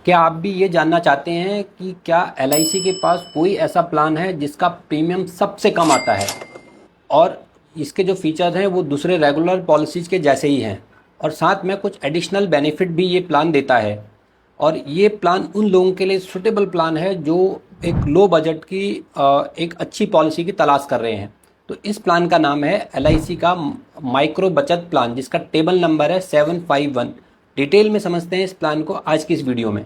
क्या आप भी ये जानना चाहते हैं कि क्या एलआईसी के पास कोई ऐसा प्लान है जिसका प्रीमियम सबसे कम आता है और इसके जो फीचर्स हैं वो दूसरे रेगुलर पॉलिसीज़ के जैसे ही हैं और साथ में कुछ एडिशनल बेनिफिट भी ये प्लान देता है। और ये प्लान उन लोगों के लिए सूटेबल प्लान है जो एक लो बजट की एक अच्छी पॉलिसी की तलाश कर रहे हैं। तो इस प्लान का नाम है एलआईसी का माइक्रो बचत प्लान, जिसका टेबल नंबर है 751। डिटेल में समझते हैं इस प्लान को आज की इस वीडियो में।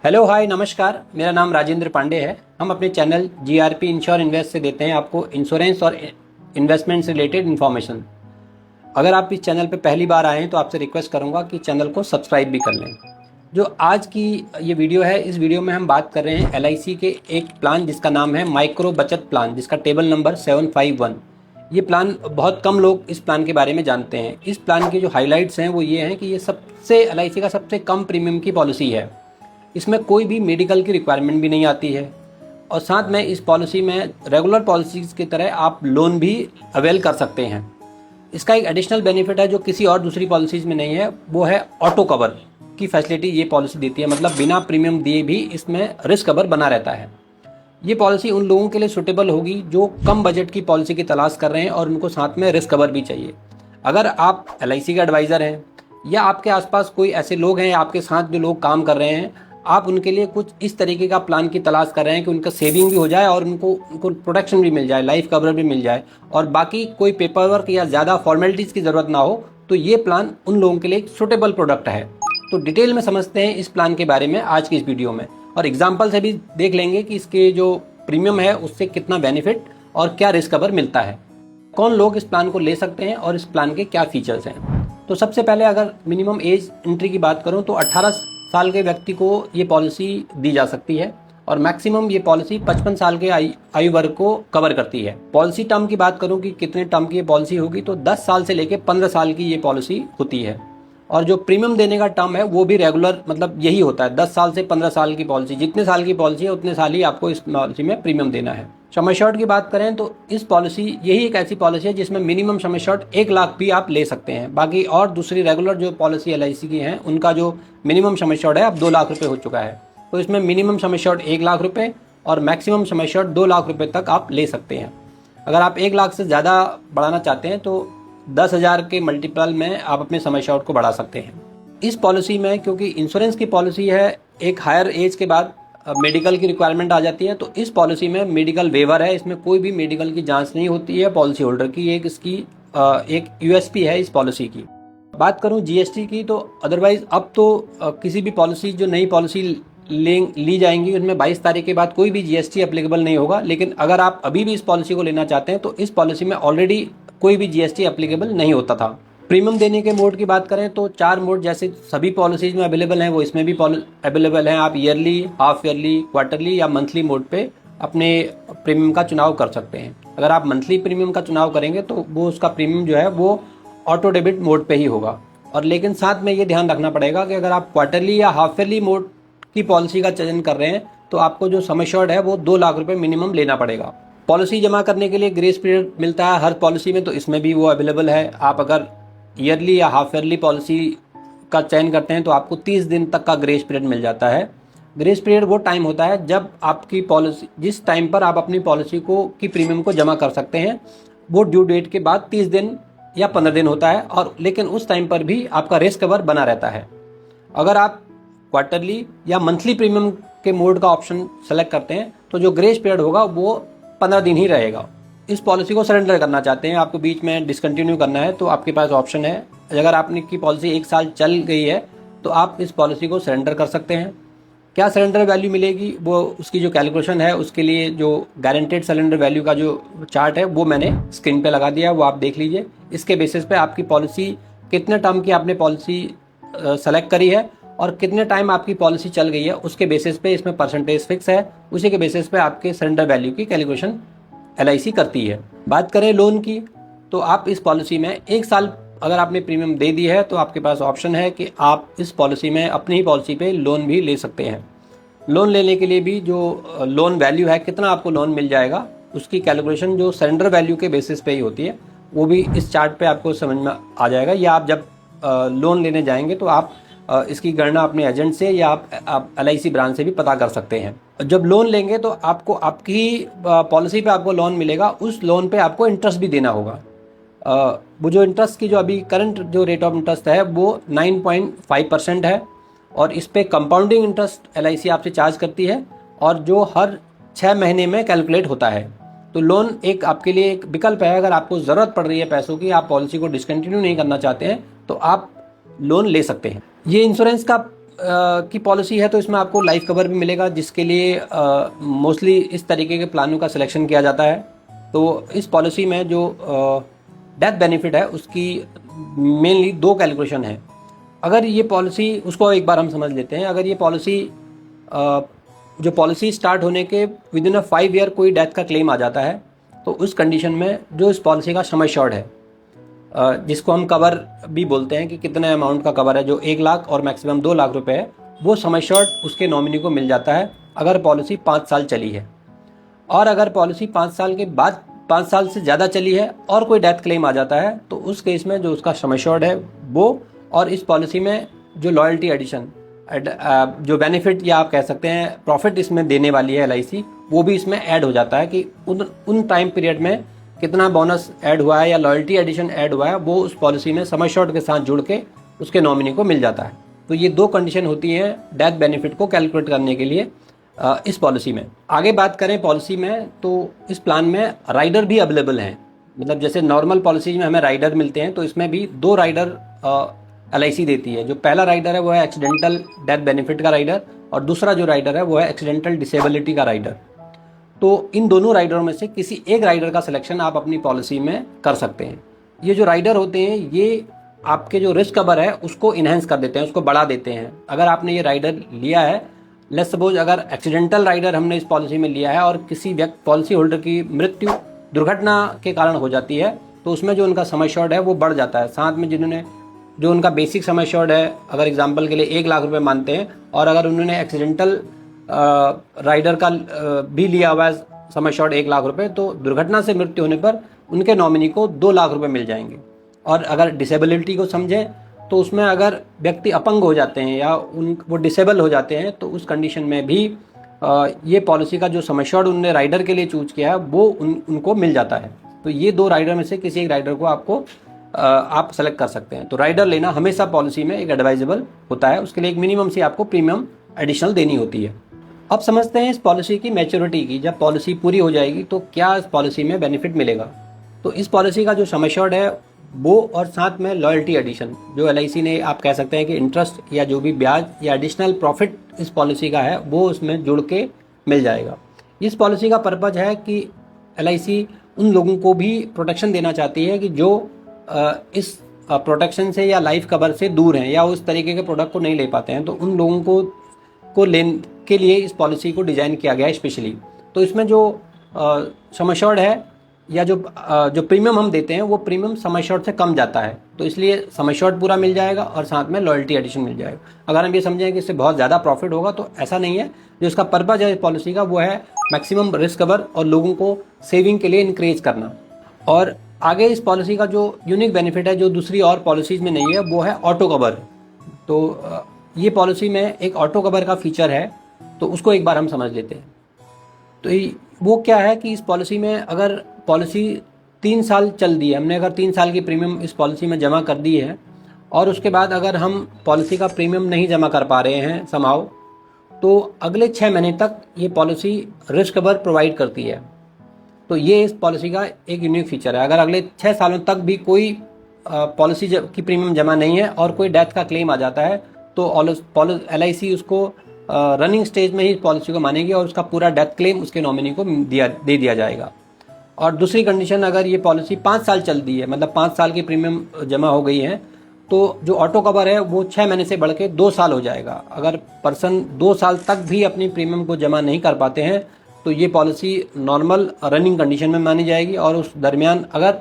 हेलो हाय नमस्कार, मेरा नाम राजेंद्र पांडे है। हम अपने चैनल जीआरपी इंश्योर इन्वेस्ट से देते हैं आपको इंश्योरेंस और इन्वेस्टमेंट से रिलेटेड इन्फॉर्मेशन। अगर आप इस चैनल पर पहली बार आए हैं तो आपसे रिक्वेस्ट करूंगा कि चैनल को सब्सक्राइब भी कर लें। जो आज की ये वीडियो है, इस वीडियो में हम बात कर रहे हैं एलआईसी के एक प्लान जिसका नाम है माइक्रो बचत प्लान, जिसका टेबल नंबर 751। ये प्लान बहुत कम लोग इस प्लान के बारे में जानते हैं। इस प्लान के जो हाइलाइट्स हैं वो ये हैं कि ये सबसे एलआईसी का सबसे कम प्रीमियम की पॉलिसी है। इसमें कोई भी मेडिकल की रिक्वायरमेंट भी नहीं आती है और साथ में इस पॉलिसी में रेगुलर पॉलिसीज़ की तरह आप लोन भी अवेल कर सकते हैं। इसका एक एडिशनल बेनिफिट है जो किसी और दूसरी पॉलिसीज़ में नहीं है, वो है ऑटो कवर की फैसिलिटी ये पॉलिसी देती है। मतलब बिना प्रीमियम दिए भी इसमें रिस्क कवर बना रहता है। ये पॉलिसी उन लोगों के लिए सूटेबल होगी जो कम बजट की पॉलिसी की तलाश कर रहे हैं और उनको साथ में रिस्क कवर भी चाहिए। अगर आप एलआईसी के एडवाइज़र हैं या आपके आसपास कोई ऐसे लोग हैं, आपके साथ जो लोग काम कर रहे हैं, आप उनके लिए कुछ इस तरीके का प्लान की तलाश कर रहे हैं कि उनका सेविंग भी हो जाए और उनको प्रोटेक्शन भी मिल जाए, लाइफ कवर भी मिल जाए और बाकी कोई पेपर वर्क या ज़्यादा फॉर्मेलिटीज़ की ज़रूरत ना हो, तो ये प्लान उन लोगों के लिए एक सूटेबल प्रोडक्ट है। तो डिटेल में समझते हैं इस प्लान के बारे में आज की इस वीडियो में और एग्जाम्पल से भी देख लेंगे कि इसके जो प्रीमियम है उससे कितना बेनिफिट और क्या रिस्क कवर मिलता है, कौन लोग इस प्लान को ले सकते हैं और इस प्लान के क्या फीचर्स हैं। तो सबसे पहले अगर मिनिमम एज एंट्री की बात करूं तो 18 साल के व्यक्ति को ये पॉलिसी दी जा सकती है और मैक्सिमम ये पॉलिसी 55 साल के आयु वर्ग को कवर करती है। पॉलिसी टर्म की बात करूं कि कितने टर्म की ये पॉलिसी होगी, तो 10 साल से लेकर 15 साल की ये पॉलिसी होती है और जो प्रीमियम देने का टर्म है वो भी रेगुलर, मतलब यही होता है 10 साल से 15 साल की पॉलिसी। जितने साल की पॉलिसी है उतने साल ही आपको इस पॉलिसी में प्रीमियम देना है। सम एश्योर्ड की बात करें तो इस पॉलिसी यही एक ऐसी पॉलिसी है जिसमें मिनिमम सम एश्योर्ड 1 लाख भी आप ले सकते हैं। बाकी और दूसरी रेगुलर जो पॉलिसी एलआईसी की हैं उनका जो मिनिमम सम एश्योर्ड है अब 2 लाख रुपए हो चुका है। तो इसमें मिनिमम सम एश्योर्ड 1 लाख रुपए और मैक्सिमम सम एश्योर्ड 2 लाख रुपए तक आप ले सकते हैं। अगर आप 1 लाख से ज़्यादा बढ़ाना चाहते हैं तो 10,000 के मल्टीपल में आप अपने सम एश्योर्ड को बढ़ा सकते हैं। इस पॉलिसी में क्योंकि इंश्योरेंस की पॉलिसी है, एक हायर एज के बाद मेडिकल की रिक्वायरमेंट आ जाती है, तो इस पॉलिसी में मेडिकल वेवर है। इसमें कोई भी मेडिकल की जांच नहीं होती है पॉलिसी होल्डर की। एक इसकी एक यूएसपी है इस पॉलिसी की। बात करूं जीएसटी की तो अदरवाइज अब तो किसी भी पॉलिसी, जो नई पॉलिसी ली जाएंगी उनमें 22 तारीख के बाद कोई भी जीएसटी एप्लीकेबल नहीं होगा। लेकिन अगर आप अभी भी इस पॉलिसी को लेना चाहते हैं तो इस पॉलिसी में ऑलरेडी कोई भी जीएसटी एप्लीकेबल नहीं होता था। प्रीमियम देने के मोड की बात करें तो 4 मोड जैसे सभी पॉलिसीज में अवेलेबल हैं वो इसमें भी अवेलेबल हैं। आप ईयरली, हाफ ईयरली, क्वार्टरली या मंथली मोड पे अपने प्रीमियम का चुनाव कर सकते हैं। अगर आप मंथली प्रीमियम का चुनाव करेंगे तो वो उसका प्रीमियम जो है वो ऑटो डेबिट मोड पे ही होगा। और लेकिन साथ में ये ध्यान रखना पड़ेगा कि अगर आप क्वार्टरली या हाफ ईयरली मोड की पॉलिसी का चयन कर रहे हैं तो आपको जो सम एश्योर्ड है वो 2 लाख रुपये मिनिमम लेना पड़ेगा। पॉलिसी जमा करने के लिए ग्रेस पीरियड मिलता है हर पॉलिसी में, तो इसमें भी वो अवेलेबल है। आप अगर ईयरली या हाफ ईयरली पॉलिसी का चयन करते हैं तो आपको 30 दिन तक का ग्रेस पीरियड मिल जाता है। ग्रेस पीरियड वो टाइम होता है जब आपकी पॉलिसी, जिस टाइम पर आप अपनी पॉलिसी को की प्रीमियम को जमा कर सकते हैं, वो ड्यू डेट के बाद 30 दिन या 15 दिन होता है। और लेकिन उस टाइम पर भी आपका रिस्क कवर बना रहता है। अगर आप क्वार्टरली या मंथली प्रीमियम के मोड का ऑप्शन सेलेक्ट करते हैं तो जो ग्रेस पीरियड होगा वो 15 दिन ही रहेगा। इस पॉलिसी को सरेंडर करना चाहते हैं, आपको बीच में डिसकंटिन्यू करना है, तो आपके पास ऑप्शन है। अगर आपने की पॉलिसी 1 साल चल गई है तो आप इस पॉलिसी को सरेंडर कर सकते हैं। क्या सरेंडर वैल्यू मिलेगी, वो उसकी जो कैलकुलेशन है उसके लिए जो गारंटेड सरेंडर वैल्यू का जो चार्ट है वो मैंने स्क्रीन पे लगा दिया है, वो आप देख लीजिए। इसके बेसिस पे आपकी पॉलिसी कितने टर्म की आपने पॉलिसी सेलेक्ट करी है और कितने टाइम आपकी पॉलिसी चल गई है उसके बेसिस पे इसमें परसेंटेज फिक्स है। उसी के बेसिस पे आपके सरेंडर वैल्यू की कैलकुलेशन एलआईसी करती है। बात करें लोन की तो आप इस पॉलिसी में 1 साल अगर आपने प्रीमियम दे दी है तो आपके पास ऑप्शन है कि आप इस पॉलिसी में अपनी ही पॉलिसी पे लोन भी ले सकते हैं। लोन लेने के लिए भी जो लोन वैल्यू है, कितना आपको लोन मिल जाएगा, उसकी कैलकुलेशन जो सरेंडर वैल्यू के बेसिस पे ही होती है। वो भी इस चार्ट पे आपको समझ में आ जाएगा, या आप जब लोन लेने जाएंगे तो आप इसकी गणना अपने एजेंट से या आप LIC ब्रांच से भी पता कर सकते हैं। जब लोन लेंगे तो आपको आपकी पॉलिसी पे आपको लोन मिलेगा, उस लोन पे आपको इंटरेस्ट भी देना होगा। वो जो इंटरेस्ट की जो अभी करंट जो रेट ऑफ इंटरेस्ट है वो 9.5% है, और इस पे कंपाउंडिंग इंटरेस्ट LIC आपसे चार्ज करती है, और जो हर 6 महीने में कैलकुलेट होता है। तो लोन एक आपके लिए एक विकल्प है। अगर आपको ज़रूरत पड़ रही है पैसों की, आप पॉलिसी को डिसकंटिन्यू नहीं करना चाहते हैं, तो आप लोन ले सकते हैं। ये इंश्योरेंस का की पॉलिसी है, तो इसमें आपको लाइफ कवर भी मिलेगा, जिसके लिए मोस्टली इस तरीके के प्लानों का सिलेक्शन किया जाता है। तो इस पॉलिसी में जो डेथ बेनिफिट है उसकी मेनली 2 कैलकुलेशन है। अगर ये पॉलिसी, उसको एक बार हम समझ लेते हैं। अगर ये पॉलिसी जो पॉलिसी स्टार्ट होने के विदिन 5 ईयर कोई डेथ का क्लेम आ जाता है, तो उस कंडीशन में जो इस पॉलिसी का सम एश्योर्ड है, जिसको हम कवर भी बोलते हैं कि कितने अमाउंट का कवर है, जो 1 लाख और मैक्सिमम 2 लाख रुपए है, वो सम एश्योर्ड उसके नॉमिनी को मिल जाता है अगर पॉलिसी 5 साल चली है। और अगर पॉलिसी 5 साल के बाद 5 साल से ज़्यादा चली है और कोई डेथ क्लेम आ जाता है, तो उस केस में जो उसका सम एश्योर्ड है वो, और इस पॉलिसी में जो लॉयल्टी एडिशन जो बेनिफिट या आप कह सकते हैं प्रॉफिट इसमें देने वाली है LIC, वो भी इसमें ऐड हो जाता है कि उन टाइम पीरियड में कितना बोनस ऐड हुआ है या लॉयल्टी एडिशन ऐड हुआ है, वो उस पॉलिसी में सम एश्योर्ड के साथ जुड़ के उसके नॉमिनी को मिल जाता है। तो ये 2 कंडीशन होती हैं डेथ बेनिफिट को कैलकुलेट करने के लिए इस पॉलिसी में। आगे बात करें पॉलिसी में, तो इस प्लान में राइडर भी अवेलेबल हैं। मतलब जैसे नॉर्मल पॉलिसी में हमें राइडर मिलते हैं, तो इसमें भी 2 राइडर LIC देती है। जो पहला राइडर है वो है एक्सीडेंटल डेथ बेनिफिट का राइडर, और दूसरा जो राइडर है वो है एक्सीडेंटल डिसेबिलिटी का राइडर। तो इन दोनों राइडरों में से किसी एक राइडर का सिलेक्शन आप अपनी पॉलिसी में कर सकते हैं। ये जो राइडर होते हैं ये आपके जो रिस्क कवर है उसको इन्हेंस कर देते हैं, उसको बढ़ा देते हैं। अगर आपने ये राइडर लिया है, लेट्स सपोज अगर एक्सीडेंटल राइडर हमने इस पॉलिसी में लिया है और किसी पॉलिसी होल्डर की मृत्यु दुर्घटना के कारण हो जाती है, तो उसमें जो उनका सम एश्योर्ड है वो बढ़ जाता है। साथ में जिन्होंने जो उनका बेसिक सम एश्योर्ड है, अगर एग्जाम्पल के लिए 1 लाख रुपए मानते हैं, और अगर उन्होंने एक्सीडेंटल राइडर का भी लिया हुआ है सम एश्योर्ड 1 लाख रुपए, तो दुर्घटना से मृत्यु होने पर उनके नॉमिनी को 2 लाख रुपए मिल जाएंगे। और अगर डिसेबिलिटी को समझें, तो उसमें अगर व्यक्ति अपंग हो जाते हैं या वो डिसेबल हो जाते हैं, तो उस कंडीशन में भी ये पॉलिसी का जो सम एश्योर्ड उन्होंने राइडर के लिए चूज किया है वो उनको मिल जाता है। तो ये 2 राइडर में से किसी एक राइडर को आप सेलेक्ट कर सकते हैं। तो राइडर लेना हमेशा पॉलिसी में एक एडवाइजेबल होता है। उसके लिए एक मिनिमम सी आपको प्रीमियम एडिशनल देनी होती है। अब समझते हैं इस पॉलिसी की मैच्योरिटी की। जब पॉलिसी पूरी हो जाएगी तो क्या इस पॉलिसी में बेनिफिट मिलेगा। तो इस पॉलिसी का जो सम एश्योर्ड है वो, और साथ में लॉयल्टी एडिशन जो LIC ने, आप कह सकते हैं कि इंटरेस्ट या जो भी ब्याज या एडिशनल प्रॉफिट इस पॉलिसी का है वो उसमें जुड़ के मिल जाएगा। इस पॉलिसी का पर्पज है कि LIC उन लोगों को भी प्रोटेक्शन देना चाहती है कि जो इस प्रोटेक्शन से या लाइफ कवर से दूर हैं या उस तरीके के प्रोडक्ट को नहीं ले पाते हैं, तो उन लोगों को लेने के लिए इस पॉलिसी को डिज़ाइन किया गया है स्पेशली। तो इसमें जो सम एश्योर्ड है या जो प्रीमियम हम देते हैं वो प्रीमियम सम एश्योर्ड से कम जाता है, तो इसलिए सम एश्योर्ड पूरा मिल जाएगा और साथ में लॉयल्टी एडिशन मिल जाएगा। अगर हम ये समझें कि इससे बहुत ज़्यादा प्रॉफिट होगा, तो ऐसा नहीं है। जो इसका पर्पज है इस पॉलिसी का वो है मैक्सिमम रिस्क कवर और लोगों को सेविंग के लिए इंकरेज करना। और आगे इस पॉलिसी का जो यूनिक बेनिफिट है जो दूसरी और पॉलिसीज में नहीं है वो है ऑटो कवर। तो ये पॉलिसी में एक ऑटो कवर का फीचर है, तो उसको एक बार हम समझ लेते हैं। तो वो क्या है कि इस पॉलिसी में अगर पॉलिसी 3 साल चल दी है, हमने अगर 3 साल की प्रीमियम इस पॉलिसी में जमा कर दी है और उसके बाद अगर हम पॉलिसी का प्रीमियम नहीं जमा कर पा रहे हैं समहाउ, तो अगले 6 महीने तक ये पॉलिसी रिस्क कवर प्रोवाइड करती है। तो ये इस पॉलिसी का एक यूनिक फीचर है। अगर अगले 6 सालों तक भी कोई पॉलिसी की प्रीमियम जमा नहीं है और कोई डेथ का क्लेम आ जाता है, तो LIC उसको रनिंग स्टेज में ही इस पॉलिसी को मानेगी और उसका पूरा डेथ क्लेम उसके नॉमिनी को दे दिया जाएगा। और दूसरी कंडीशन, अगर ये पॉलिसी 5 साल चल दी है, मतलब 5 साल की प्रीमियम जमा हो गई है, तो जो ऑटो कवर है वो 6 महीने से बढ़ के 2 साल हो जाएगा। अगर पर्सन 2 साल तक भी अपनी प्रीमियम को जमा नहीं कर पाते हैं, तो ये पॉलिसी नॉर्मल रनिंग कंडीशन में मानी जाएगी और उस दरमियान अगर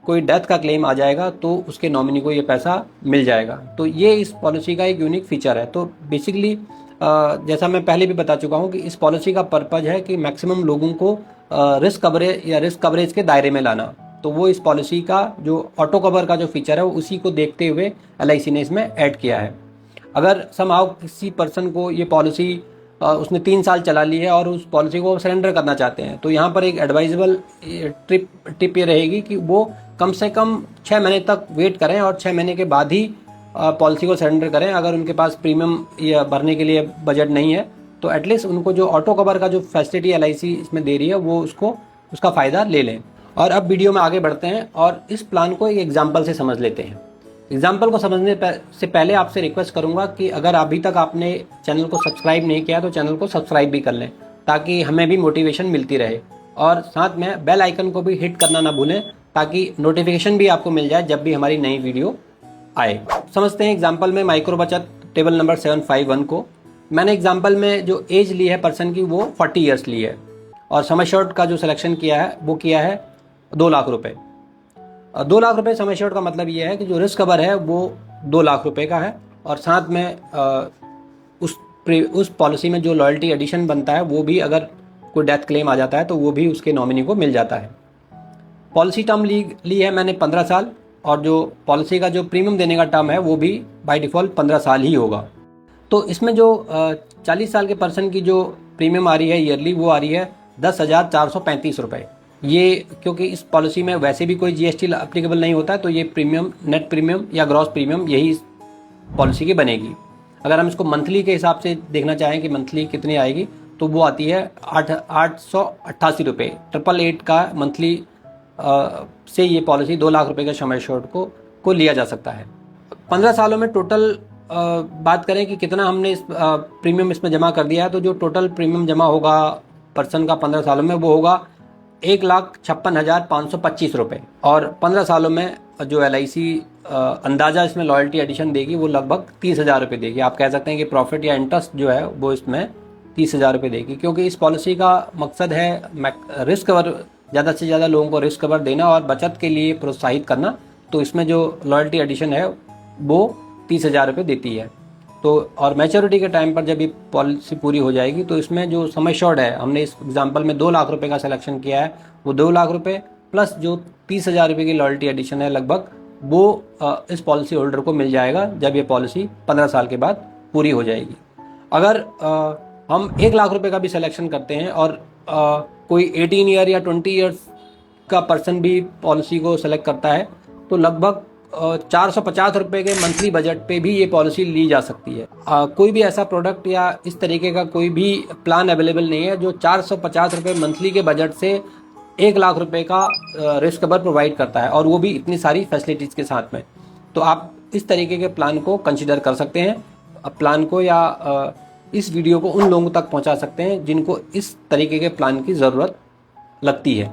कोई डेथ का क्लेम आ जाएगा तो उसके नॉमिनी को ये पैसा मिल जाएगा। तो ये इस पॉलिसी का एक यूनिक फीचर है। तो बेसिकली जैसा मैं पहले भी बता चुका हूँ कि इस पॉलिसी का पर्पज है कि मैक्सिमम लोगों को रिस्क कवरेज के दायरे में लाना। तो वो इस पॉलिसी का जो ऑटो कवर का जो फीचर है वो उसी को देखते हुए LIC ने इसमें ऐड किया है। अगर समहाउ किसी पर्सन को ये पॉलिसी उसने 3 साल चला ली है और उस पॉलिसी को सरेंडर करना चाहते हैं, तो यहाँ पर एक एडवाइजेबल टिप ये रहेगी कि वो कम से कम 6 महीने तक वेट करें और 6 महीने के बाद ही पॉलिसी को सरेंडर करें। अगर उनके पास प्रीमियम या भरने के लिए बजट नहीं है तो एटलीस्ट उनको जो ऑटो कवर का जो फैसिलिटी LIC इसमें दे रही है वो उसका फ़ायदा ले लें। और अब वीडियो में आगे बढ़ते हैं और इस प्लान को एक एग्जाम्पल से समझ लेते हैं। एग्जाम्पल को समझने से पहले आपसे रिक्वेस्ट करूंगा कि अगर अभी तक आपने चैनल को सब्सक्राइब नहीं किया तो चैनल को सब्सक्राइब भी कर लें, ताकि हमें भी मोटिवेशन मिलती रहे। और साथ में बेल आइकन को भी हिट करना ना भूलें, ताकि नोटिफिकेशन भी आपको मिल जाए जब भी हमारी नई वीडियो आए। समझते हैं एग्जाम्पल में माइक्रो बचत टेबल नंबर 751 को। मैंने एग्जाम्पल में जो एज ली है पर्सन की वो 40 ईयर्स ली है और सम एश्योर्ड का जो सिलेक्शन किया है वो किया है 2 लाख रुपए। 2 लाख रुपए सम एश्योर्ड का मतलब ये है कि जो रिस्क कवर है वो 2 लाख रुपए का है और साथ में उस पॉलिसी में जो लॉयल्टी एडिशन बनता है वो भी, अगर कोई डेथ क्लेम आ जाता है तो वो भी उसके नॉमिनी को मिल जाता है। पॉलिसी टर्म ली है मैंने 15 साल और जो पॉलिसी का जो प्रीमियम देने का टर्म है वो भी बाय डिफ़ॉल्ट 15 साल ही होगा। तो इसमें जो 40 साल के पर्सन की जो प्रीमियम आ रही है ईयरली वो आ रही है 10,435 रुपये। ये क्योंकि इस पॉलिसी में वैसे भी कोई GST अप्लीकेबल नहीं होता है, तो ये प्रीमियम, नेट प्रीमियम या ग्रॉस प्रीमियम यही इस पॉलिसी की बनेगी। अगर हम इसको मंथली के हिसाब से देखना चाहें कि मंथली कितनी आएगी, तो वो आती है 888 रुपये। 888 का मंथली से ये पॉलिसी 2 लाख रुपए के सम एश्योर्ड को लिया जा सकता है। 15 सालों में टोटल बात करें कि कितना हमने इस प्रीमियम इसमें जमा कर दिया है, तो जो टोटल प्रीमियम जमा होगा पर्सन का 15 सालों में वो होगा 1,56,525 रुपये। और 15 सालों में जो LIC अंदाज़ा इसमें लॉयल्टी एडिशन देगी वो लगभग 30,000 रुपये देगी। आप कह सकते हैं कि प्रॉफिट या इंटरेस्ट जो है वो इसमें 30,000 रुपये देगी, क्योंकि इस पॉलिसी का मकसद है रिस्क कवर, ज़्यादा से ज़्यादा लोगों को रिस्क कवर देना और बचत के लिए प्रोत्साहित करना। तो इसमें जो लॉयल्टी एडिशन है वो 30,000 रुपये देती है। तो और मैच्योरिटी के टाइम पर जब ये पॉलिसी पूरी हो जाएगी तो इसमें जो सम एश्योर्ड है, हमने इस एग्जांपल में 2 लाख रुपए का सिलेक्शन किया है, वो 2 लाख रुपए प्लस जो 30,000 रुपये की लॉयल्टी एडिशन है लगभग, वो इस पॉलिसी होल्डर को मिल जाएगा जब ये पॉलिसी 15 साल के बाद पूरी हो जाएगी। अगर हम 1 लाख रुपए का भी सिलेक्शन करते हैं और कोई 18 ईयर या 20 ईयर्स का पर्सन भी पॉलिसी को सेलेक्ट करता है तो लगभग 450 रुपये के मंथली बजट पे भी ये पॉलिसी ली जा सकती है। कोई भी ऐसा प्रोडक्ट या इस तरीके का कोई भी प्लान अवेलेबल नहीं है जो 450 रुपये मंथली के बजट से 1 लाख रुपए का रिस्क कवर प्रोवाइड करता है, और वो भी इतनी सारी फैसिलिटीज़ के साथ में। तो आप इस तरीके के प्लान को कंसिडर कर सकते हैं। प्लान को या इस वीडियो को उन लोगों तक पहुंचा सकते हैं जिनको इस तरीके के प्लान की ज़रूरत लगती है।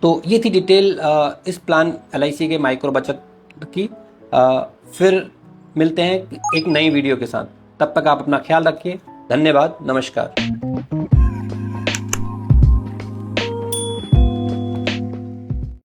तो ये थी डिटेल इस प्लान LIC के माइक्रो बचत की। फिर मिलते हैं एक नई वीडियो के साथ। तब तक आप अपना ख्याल रखिए। धन्यवाद। नमस्कार।